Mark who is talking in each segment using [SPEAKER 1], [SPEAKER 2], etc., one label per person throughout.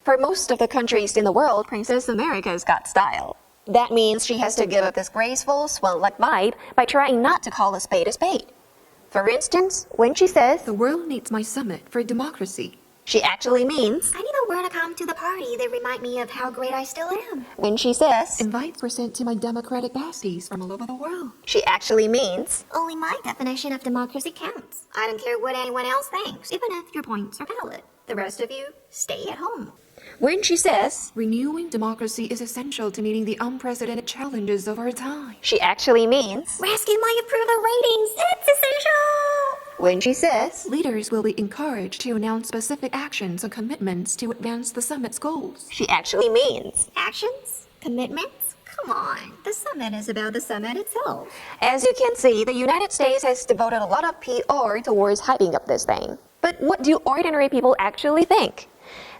[SPEAKER 1] For most of the countries in the world, Princess America's got style. That means she has to give up this graceful, swan-like vibe by trying not to call a spade a spade. For instance, when she says,
[SPEAKER 2] "The world needs my summit for democracy,"
[SPEAKER 1] she actually means,
[SPEAKER 3] "I need a word to come to the party that remind me of how great I still am."
[SPEAKER 1] When she says,
[SPEAKER 2] "Invites were sent to my democratic besties from all over the world,"
[SPEAKER 1] she actually means,
[SPEAKER 3] Only my definition of democracy counts. I don't care what anyone else thinks, even if your points are valid. The rest of you, stay at home.
[SPEAKER 1] When she says,
[SPEAKER 2] "Renewing democracy is essential to meeting the unprecedented challenges of our time,"
[SPEAKER 1] she actually means,
[SPEAKER 3] Raskin might approve the ratings. It's essential.
[SPEAKER 1] When she says,
[SPEAKER 2] "Leaders will be encouraged to announce specific actions and commitments to advance the summit's goals,"
[SPEAKER 1] she actually means.
[SPEAKER 3] Actions? Commitments? Come on. The summit is about the summit itself.
[SPEAKER 1] As you can see, the United States has devoted a lot of PR towards hyping up this thing. But what do ordinary people actually think?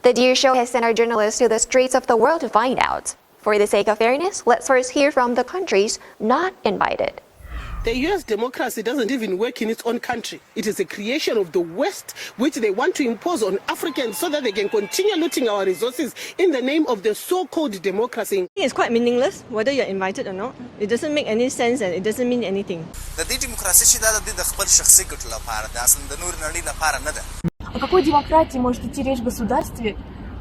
[SPEAKER 1] The Dear Show has sent our journalists to the streets of the world to find out. For the sake of fairness, let's first hear from the countries not invited.
[SPEAKER 4] The US democracy doesn't even work in its own country. It is a creation of the West, which they want to impose on Africans so that they can continue looting our resources in the name of the so-called democracy.
[SPEAKER 5] It's quite meaningless whether you're invited or not. It doesn't make any sense and it doesn't mean anything.
[SPEAKER 6] د دې دیموکراسي چې دا د خپل شخصي ګټو لپاره ده، اصلا د نور نړۍ لپاره نه ده.
[SPEAKER 7] О какой демократии может идти речь в государстве,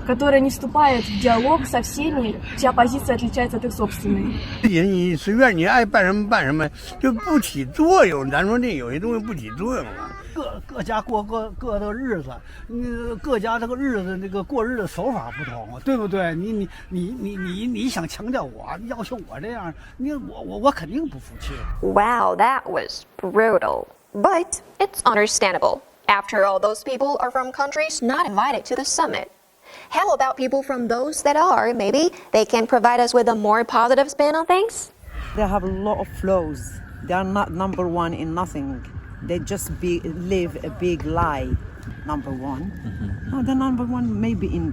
[SPEAKER 7] которое не вступает в диалог со всеми, чья позиция отличается от их собственной?
[SPEAKER 8] 你随便你爱办什么办什么，就不起作用。咱说这有些东西不起作用啊。各家过各的日子，各家这个日子这个过日子手法不同，对不对？你想强调我，要求我这样，我肯定不服气。
[SPEAKER 1] Wow, that was brutal. But it's understandable. After all, those people are from countries not invited to the summit. How about people from those that are? Maybe they can provide us with a more positive spin on things?
[SPEAKER 9] They have a lot of flaws. They are not number one in nothing. They just live a big lie. Number one. No, the number one maybe in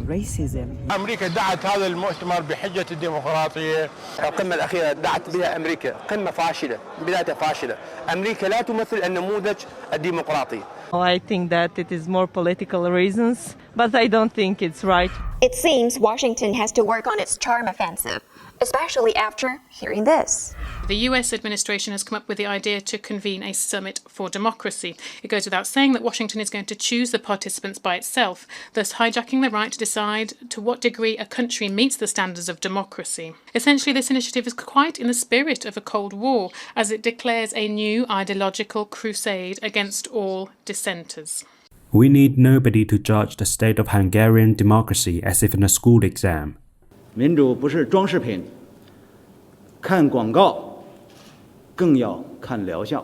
[SPEAKER 9] racism.
[SPEAKER 10] أمريكا دعت هذا المؤتمر بحجة الديمقراطية. القمة الأخيرة دعت بها أمريكا قمة فاشلة، بداية فاشلة. أمريكا لا تمثل النموذج الديمقراطي.
[SPEAKER 5] I think that it is more political reasons, but I don't think it's right.
[SPEAKER 1] It seems Washington has to work on its charm offensive, especially after hearing this.
[SPEAKER 11] The US administration has come up with the idea to convene a summit for democracy. It goes without saying that Washington is going to choose the participants by itself, thus hijacking the right to decide to what degree a country meets the standards of democracy. Essentially, this initiative is quite in the spirit of a Cold War, as it declares a new ideological crusade against all dissenters.
[SPEAKER 12] We need nobody to judge the state of Hungarian democracy as if in a school exam.
[SPEAKER 13] 民主不是装饰品，看广告更要看疗效。